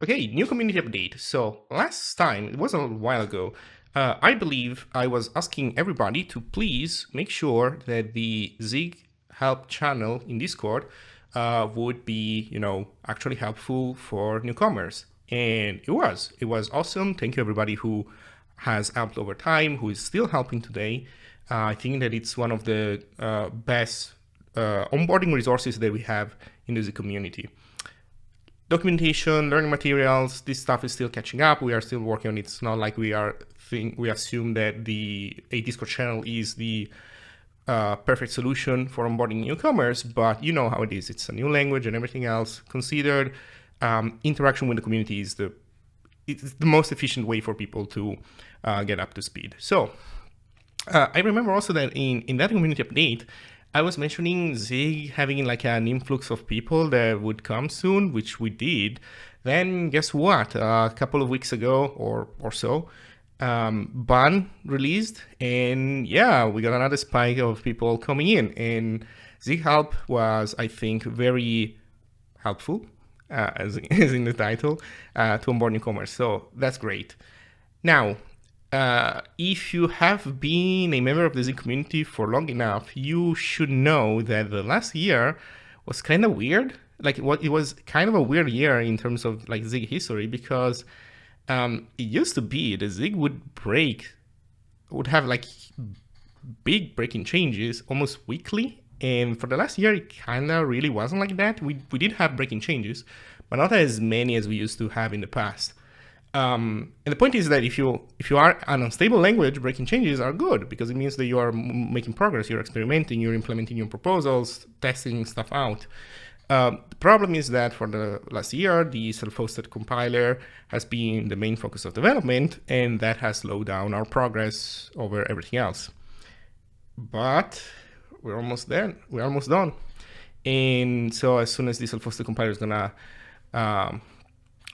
Okay, new community update. So last time, it was a little while ago, I believe I was asking everybody to please make sure that the Zig help channel in Discord would be, actually helpful for newcomers. And it was. It was awesome. Thank you everybody who has helped over time, who is still helping today. I think that it's one of the best onboarding resources that we have in the Zig community. Documentation, learning materials, this stuff is still catching up. We are still working on it. It's not like we assume that a Discord channel is the perfect solution for onboarding newcomers, but you know how it is. It's a new language and everything else considered. Interaction with the community is it's the most efficient way for people to get up to speed. So I remember also that in that community update, I was mentioning Zig having like an influx of people that would come soon, which we did. Then guess what? A couple of weeks ago or so, Ban released, and yeah, we got another spike of people coming in. And Zig Help was, I think, very helpful, as in the title, to onboard newcomers. So that's great. Now, if you have been a member of the Zig community for long enough, you should know that the last year was kind of weird. It was kind of a weird year in terms of like Zig history, because it used to be the Zig would have like big breaking changes almost weekly. And for the last year, it kind of really wasn't like that. We did have breaking changes, but not as many as we used to have in the past. And the point is that if you are an unstable language, breaking changes are good, because it means that you are making progress, you're experimenting, you're implementing new proposals, testing stuff out. The problem is that for the last year, the self-hosted compiler has been the main focus of development, and that has slowed down our progress over everything else. But we're almost there. We're almost done. And so as soon as the self-hosted compiler is gonna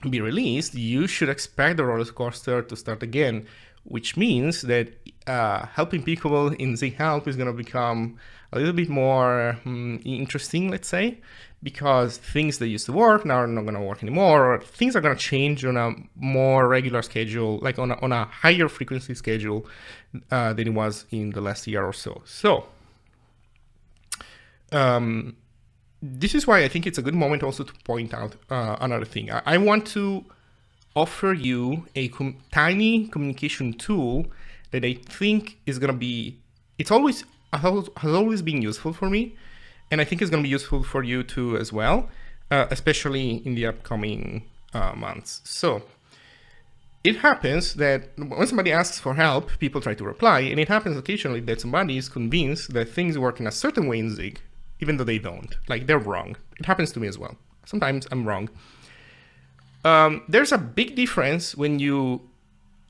be released, you should expect the roller coaster to start again, which means that helping people in Zig Help is going to become a little bit more interesting, let's say, because things that used to work now are not going to work anymore, or things are going to change on a more regular schedule, like on a higher frequency schedule than it was in the last year or so. So this is why I think it's a good moment also to point out another thing. I want to offer you a tiny communication tool that I think is going to be, has always been useful for me, and I think it's going to be useful for you too as well, especially in the upcoming months. So it happens that when somebody asks for help, people try to reply, and it happens occasionally that somebody is convinced that things work in a certain way in Zig, even though they don't. Like, they're wrong. It happens to me as well. Sometimes I'm wrong. There's a big difference when you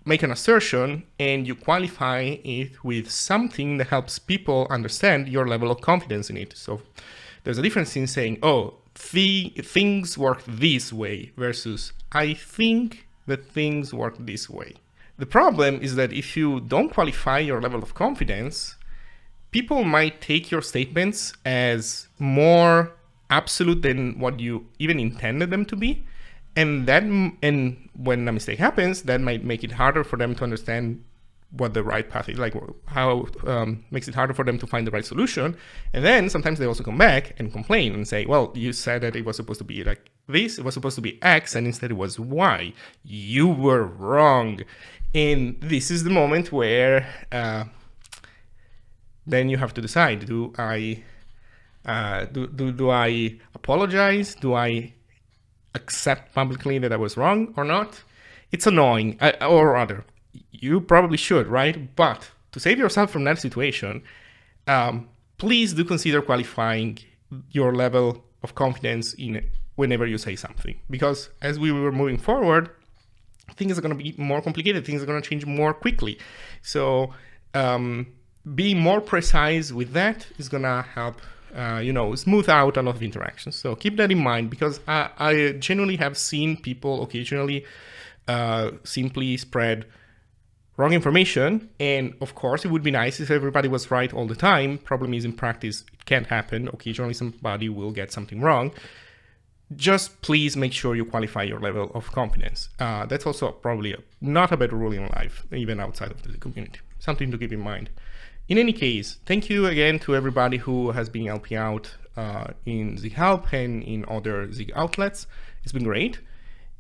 make an assertion and you qualify it with something that helps people understand your level of confidence in it. So there's a difference in saying, oh, things work this way, versus I think that things work this way. The problem is that if you don't qualify your level of confidence, people might take your statements as more absolute than what you even intended them to be. And when a mistake happens, that might make it harder for them to understand what the right path is, like how makes it harder for them to find the right solution. And then sometimes they also come back and complain and say, well, you said that it was supposed to be like this, it was supposed to be X, and instead it was Y. You were wrong. And this is the moment where then you have to decide: do I apologize? Do I accept publicly that I was wrong or not? It's annoying, or rather, you probably should, right? But to save yourself from that situation, please do consider qualifying your level of confidence in whenever you say something, because as we were moving forward, things are going to be more complicated. Things are going to change more quickly. So being more precise with that is going to help smooth out a lot of interactions. So keep that in mind, because I genuinely have seen people occasionally simply spread wrong information. And of course, it would be nice if everybody was right all the time. Problem is, in practice, it can't happen. Occasionally, somebody will get something wrong. just please make sure you qualify your level of competence. That's also probably not a bad rule in life, even outside of the community. Something to keep in mind. In any case, thank you again to everybody who has been helping out in Zig Help and in other Zig outlets. It's been great.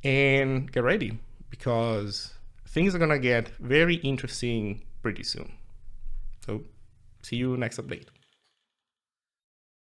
And get ready, because things are going to get very interesting pretty soon. So see you next update.